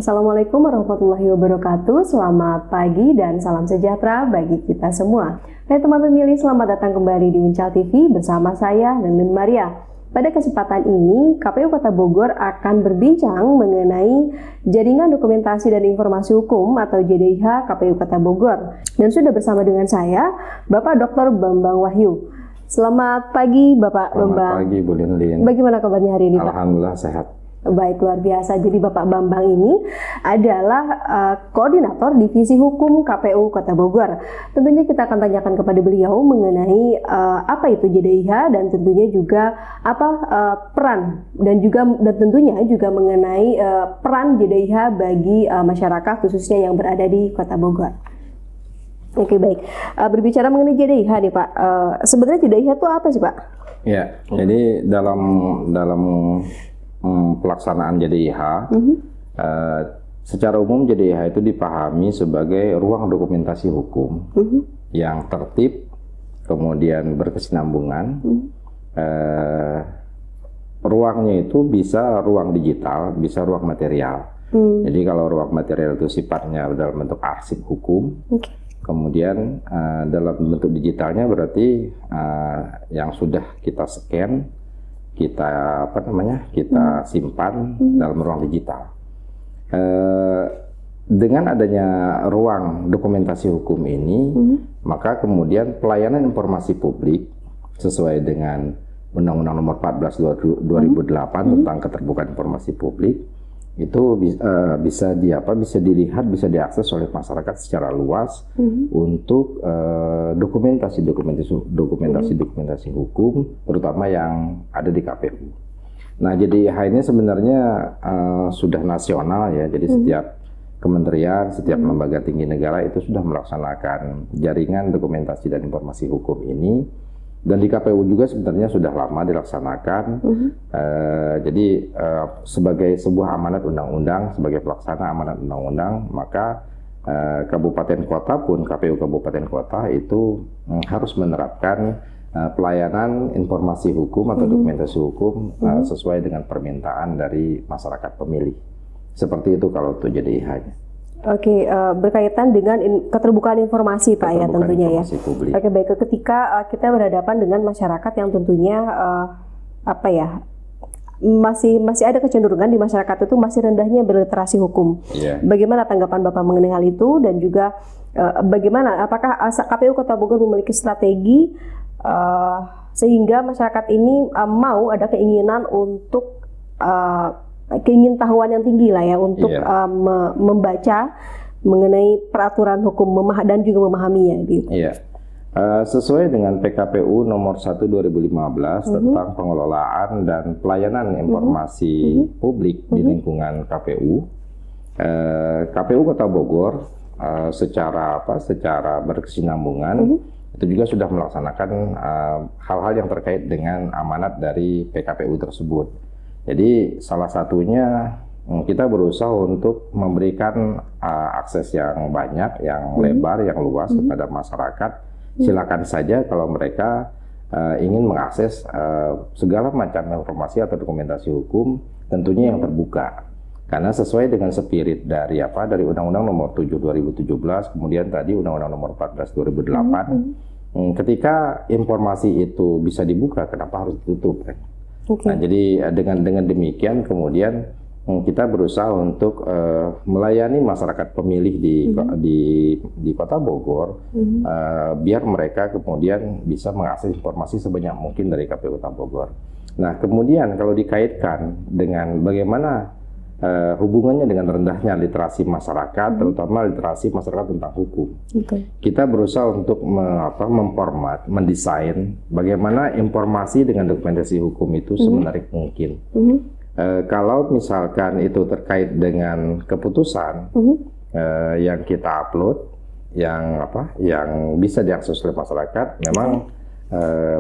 Assalamualaikum warahmatullahi wabarakatuh. Selamat pagi dan salam sejahtera bagi kita semua. Hai teman pemilih, selamat datang kembali di Uncal TV bersama saya, Nenden Maria. Pada kesempatan ini, KPU Kota Bogor akan berbincang mengenai Jaringan Dokumentasi dan Informasi Hukum atau JDIH KPU Kota Bogor. Dan sudah bersama dengan saya, Bapak Dr. Bambang Wahyu. Selamat pagi, Bapak Bambang. Selamat pagi, Bu Lindlin. Bagaimana kabarnya hari ini, Pak? Alhamdulillah sehat. Baik, luar biasa. Jadi Bapak Bambang ini adalah koordinator divisi hukum KPU Kota Bogor. Tentunya kita akan tanyakan kepada beliau mengenai apa itu JDIH dan tentunya juga apa peran dan tentunya juga mengenai peran JDIH bagi masyarakat khususnya yang berada di Kota Bogor. Oke, baik. Berbicara mengenai JDIH nih Pak, sebenarnya JDIH itu apa sih Pak? Ya, jadi dalam pelaksanaan JDIH, secara umum JDIH itu dipahami sebagai ruang dokumentasi hukum yang tertib, kemudian berkesinambungan. Ruangnya itu bisa ruang digital, bisa ruang material. Jadi kalau ruang material itu sifatnya dalam bentuk arsip hukum, kemudian dalam bentuk digitalnya berarti yang sudah kita scan, kita simpan dalam ruang digital. Dengan adanya ruang dokumentasi hukum ini, maka kemudian pelayanan informasi publik sesuai dengan Undang-Undang Nomor 14 2008 tentang keterbukaan informasi publik itu bisa dilihat, bisa diakses oleh masyarakat secara luas untuk dokumentasi hukum, terutama yang ada di KPU. Nah, jadi ini sebenarnya sudah nasional ya, jadi setiap kementerian, setiap lembaga tinggi negara itu sudah melaksanakan jaringan dokumentasi dan informasi hukum ini. Dan di KPU juga sebenarnya sudah lama dilaksanakan. Jadi sebagai sebuah amanat undang-undang, sebagai pelaksana amanat undang-undang, maka kabupaten kota pun, KPU kabupaten kota itu harus menerapkan pelayanan informasi hukum atau dokumentasi hukum sesuai dengan permintaan dari masyarakat pemilih. Seperti itu kalau itu JDIH-nya. Oke, berkaitan dengan keterbukaan informasi Pak ya tentunya ya. Publik. Oke, baik, ketika kita berhadapan dengan masyarakat yang tentunya masih ada kecenderungan di masyarakat itu masih rendahnya berliterasi hukum. Bagaimana tanggapan Bapak mengenai hal itu dan juga bagaimana apakah KPU Kota Bogor memiliki strategi sehingga masyarakat ini mau ada keinginan untuk keingintahuan yang tinggi lah ya untuk membaca mengenai peraturan hukum dan juga memahaminya gitu. Sesuai dengan PKPU nomor 1 2015 tentang pengelolaan dan pelayanan informasi publik di lingkungan KPU, KPU Kota Bogor secara berkesinambungan itu juga sudah melaksanakan hal-hal yang terkait dengan amanat dari PKPU tersebut. Jadi salah satunya kita berusaha untuk memberikan akses yang banyak, yang lebar, yang luas kepada masyarakat. Silakan saja kalau mereka ingin mengakses segala macam informasi atau dokumentasi hukum, tentunya yang terbuka. Karena sesuai dengan spirit dari Undang-Undang Nomor 7 2017, kemudian tadi Undang-Undang Nomor 14 2008, ketika informasi itu bisa dibuka, kenapa harus ditutup? Nah, jadi dengan demikian kemudian kita berusaha untuk melayani masyarakat pemilih di Kota Bogor, biar mereka kemudian bisa mengakses informasi sebanyak mungkin dari KPU Kota Bogor. Nah, kemudian kalau dikaitkan dengan bagaimana hubungannya dengan rendahnya literasi masyarakat, terutama literasi masyarakat tentang hukum. Kita berusaha untuk memformat, mendesain bagaimana informasi dengan dokumentasi hukum itu semenarik mungkin. Kalau misalkan itu terkait dengan keputusan yang kita upload, yang bisa diakses oleh masyarakat, memang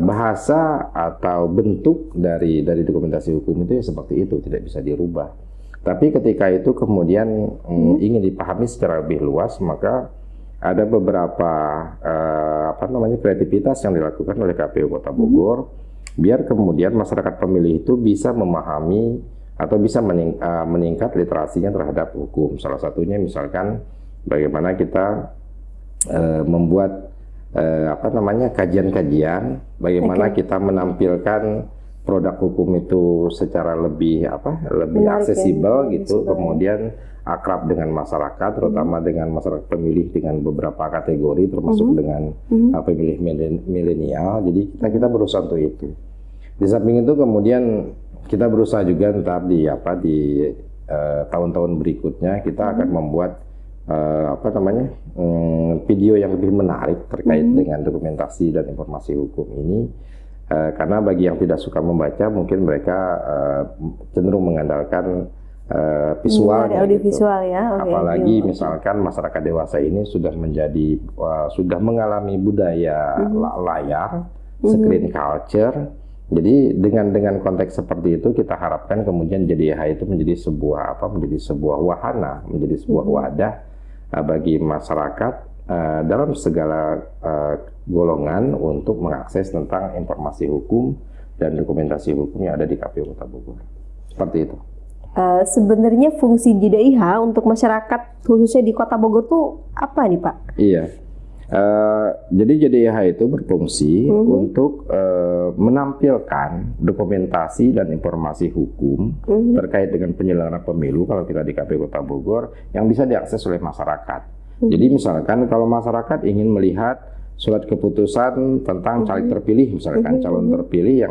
bahasa atau bentuk dari dokumentasi hukum itu ya seperti itu, tidak bisa dirubah. Tapi ketika itu kemudian ingin dipahami secara lebih luas, maka ada beberapa kreativitas yang dilakukan oleh KPU Kota Bogor biar kemudian masyarakat pemilih itu bisa memahami atau bisa meningkat literasinya terhadap hukum. Salah satunya misalkan bagaimana kita membuat kajian-kajian, bagaimana kita menampilkan produk hukum itu secara lebih aksesibel gitu, kemudian akrab dengan masyarakat, terutama dengan masyarakat pemilih dengan beberapa kategori, termasuk dengan pemilih milenial. Jadi kita berusaha untuk itu. Di samping itu kemudian kita berusaha juga ntar di tahun-tahun berikutnya kita akan membuat video yang lebih menarik terkait dengan dokumentasi dan informasi hukum ini. Karena bagi yang tidak suka membaca, mungkin mereka cenderung mengandalkan visualnya, audiovisual ya. Apalagi misalkan masyarakat dewasa ini sudah mengalami budaya layar, screen culture. Jadi dengan konteks seperti itu kita harapkan kemudian JDIH itu menjadi sebuah wahana, menjadi sebuah wadah bagi masyarakat dalam segala golongan untuk mengakses tentang informasi hukum dan dokumentasi hukum yang ada di KPU Kota Bogor. Seperti itu. Sebenarnya fungsi JDIH untuk masyarakat khususnya di Kota Bogor tuh apa nih Pak? Iya. Jadi JDIH itu berfungsi untuk menampilkan dokumentasi dan informasi hukum terkait dengan penyelenggaraan pemilu kalau kita di KPU Kota Bogor yang bisa diakses oleh masyarakat. Jadi misalkan kalau masyarakat ingin melihat surat keputusan tentang caleg terpilih, misalkan calon terpilih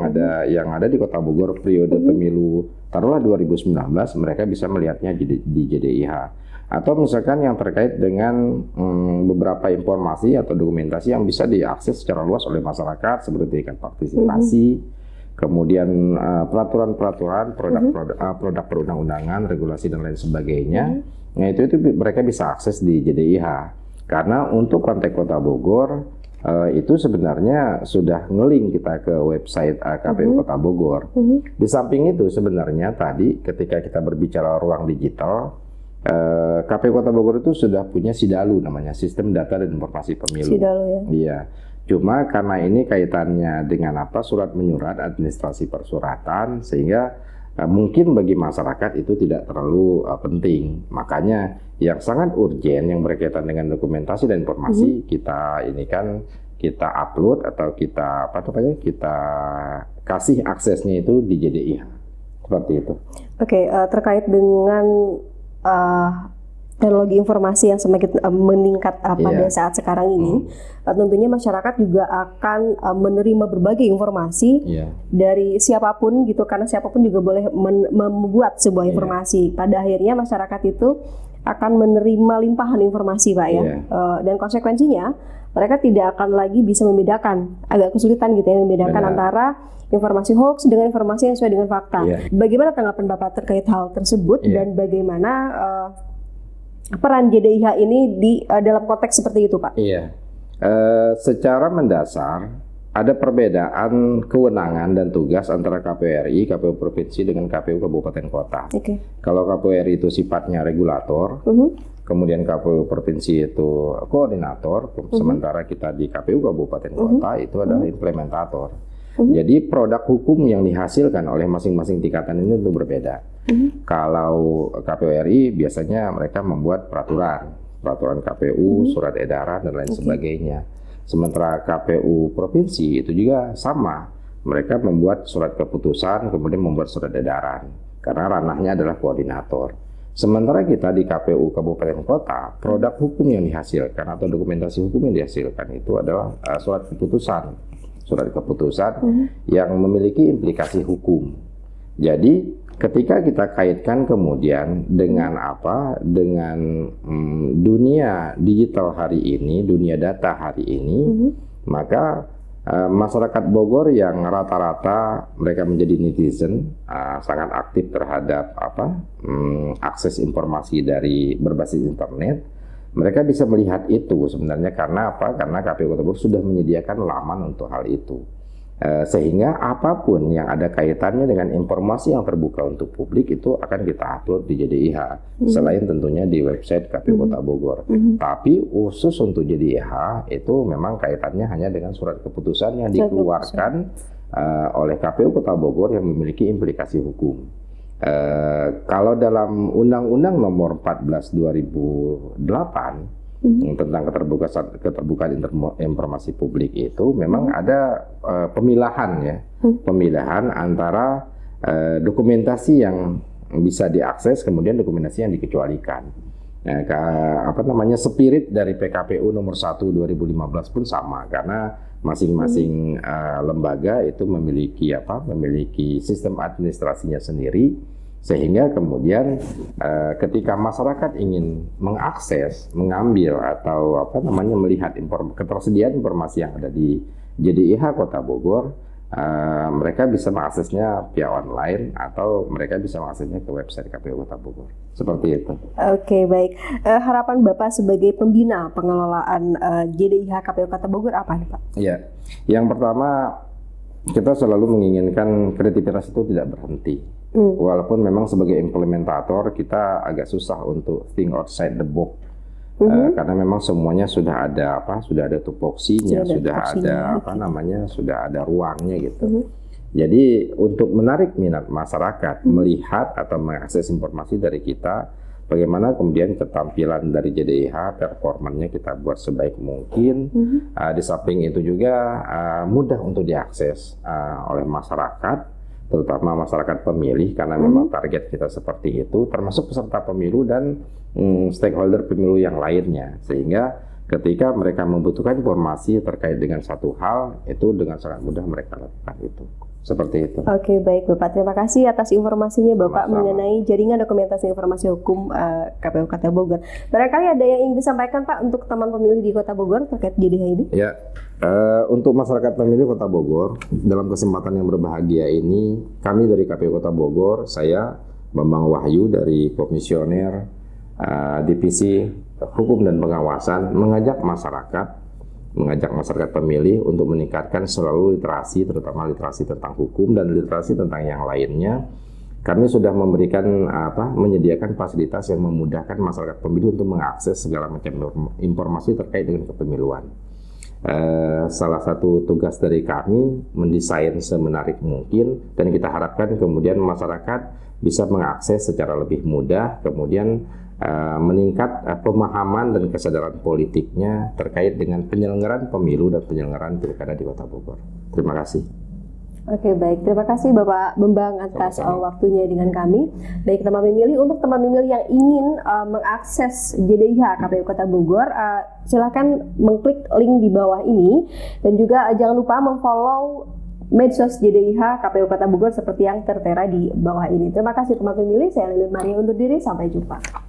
yang ada di Kota Bogor periode pemilu taruhlah 2019, mereka bisa melihatnya di JDIH. Atau misalkan yang terkait dengan beberapa informasi atau dokumentasi yang bisa diakses secara luas oleh masyarakat seperti tingkat partisipasi, kemudian peraturan-peraturan, produk perundang-undangan, regulasi dan lain sebagainya. Nah itu mereka bisa akses di JDIH. Karena untuk konteks Kota Bogor itu sebenarnya sudah nge-link kita ke website KPU Kota Bogor. Di samping itu sebenarnya tadi ketika kita berbicara ruang digital, KPU Kota Bogor itu sudah punya SIDALU namanya, Sistem Data dan Informasi Pemilu. SIDALU ya. Iya. Cuma karena ini kaitannya dengan surat menyurat, administrasi persuratan, sehingga mungkin bagi masyarakat itu tidak terlalu penting. Makanya yang sangat urgen yang berkaitan dengan dokumentasi dan informasi kita upload atau kita kasih aksesnya itu di JDIH. Seperti itu. Oke, terkait dengan teknologi informasi yang semakin meningkat pada saat sekarang ini, tentunya masyarakat juga akan menerima berbagai informasi dari siapapun gitu, karena siapapun juga boleh membuat sebuah informasi. Pada akhirnya masyarakat itu akan menerima limpahan informasi, Pak ya, dan konsekuensinya mereka tidak akan lagi bisa membedakan, agak kesulitan gitu ya membedakan antara informasi hoax dengan informasi yang sesuai dengan fakta. Bagaimana tanggapan Bapak terkait hal tersebut dan bagaimana peran JDIH ini dalam konteks seperti itu, Pak? Iya, secara mendasar ada perbedaan kewenangan dan tugas antara KPU RI, KPU Provinsi dengan KPU Kabupaten Kota. Kalau KPU RI itu sifatnya regulator, kemudian KPU Provinsi itu koordinator, sementara kita di KPU Kabupaten Kota itu adalah implementator. Jadi produk hukum yang dihasilkan oleh masing-masing tingkatan ini tentu berbeda. Kalau KPU RI biasanya mereka membuat peraturan KPU, surat edaran dan lain sebagainya. Sementara KPU Provinsi itu juga sama, mereka membuat surat keputusan, kemudian membuat surat edaran, karena ranahnya adalah koordinator. Sementara kita di KPU Kabupaten Kota, produk hukum yang dihasilkan atau dokumentasi hukum yang dihasilkan itu adalah surat keputusan yang memiliki implikasi hukum. Jadi ketika kita kaitkan kemudian dengan dunia digital hari ini, dunia data hari ini, maka masyarakat Bogor yang rata-rata mereka menjadi netizen, sangat aktif terhadap akses informasi dari berbasis internet. Mereka bisa melihat itu sebenarnya karena Karena KPU Kota Bogor sudah menyediakan laman untuk hal itu. Sehingga apapun yang ada kaitannya dengan informasi yang terbuka untuk publik itu akan kita upload di JDIH. Selain tentunya di website KPU Kota Bogor. Tapi khusus untuk JDIH itu memang kaitannya hanya dengan surat keputusan yang dikeluarkan oleh KPU Kota Bogor yang memiliki implikasi hukum. Kalau dalam Undang-Undang Nomor 14 2008 tentang keterbukaan informasi publik itu memang ada pemilahan ya, pemilahan antara dokumentasi yang bisa diakses kemudian dokumentasi yang dikecualikan. Nah, spirit dari PKPU nomor 1 2015 pun sama karena masing-masing lembaga itu memiliki sistem administrasinya sendiri. Sehingga kemudian ketika masyarakat ingin mengakses, mengambil atau melihat ketersediaan informasi yang ada di JDIH Kota Bogor, mereka bisa mengaksesnya via online atau mereka bisa mengaksesnya ke website KPU Kota Bogor. Seperti itu. Oke, baik. Harapan Bapak sebagai pembina pengelolaan JDIH KPU Kota Bogor apa nih, Pak? Iya, yang pertama kita selalu menginginkan kreativitas itu tidak berhenti. Walaupun memang sebagai implementator kita agak susah untuk think outside the box, karena memang semuanya sudah ada tupoksinya, sudah ada ruangnya gitu. Jadi untuk menarik minat masyarakat melihat atau mengakses informasi dari kita, bagaimana kemudian ketampilan dari JDIH, performanya kita buat sebaik mungkin. Di samping itu juga mudah untuk diakses oleh masyarakat, terutama masyarakat pemilih, karena memang target kita seperti itu, termasuk peserta pemilu dan stakeholder pemilu yang lainnya. Sehingga ketika mereka membutuhkan informasi terkait dengan satu hal, itu dengan sangat mudah mereka lakukan itu. Seperti itu. Oke, baik Bapak. Terima kasih atas informasinya Bapak mengenai jaringan dokumentasi informasi hukum KPU Kota Bogor. Barangkali ada yang ingin disampaikan Pak untuk teman pemilih di Kota Bogor terkait JDIH ini? Ya, untuk masyarakat pemilih Kota Bogor, dalam kesempatan yang berbahagia ini, kami dari KPU Kota Bogor, saya Bambang Wahyu dari Komisioner Divisi Hukum dan Pengawasan mengajak masyarakat pemilih untuk meningkatkan selalu literasi, terutama literasi tentang hukum dan literasi tentang yang lainnya. Kami sudah menyediakan fasilitas yang memudahkan masyarakat pemilih untuk mengakses segala macam informasi terkait dengan kepemiluan. Salah satu tugas dari kami mendesain semenarik mungkin, dan kita harapkan kemudian masyarakat bisa mengakses secara lebih mudah, kemudian meningkat pemahaman dan kesadaran politiknya terkait dengan penyelenggaraan pemilu dan penyelenggaraan pilkada di Kota Bogor. Terima kasih. Oke, baik. Terima kasih Bapak Bambang atas waktunya dengan kami. Baik teman pemilih, untuk teman pemilih yang ingin mengakses JDIH KPU Kota Bogor, silakan mengklik link di bawah ini, dan juga jangan lupa memfollow medsos JDIH KPU Kota Bogor seperti yang tertera di bawah ini. Terima kasih teman pemilih. Saya Lilin Maria undur diri. Sampai jumpa.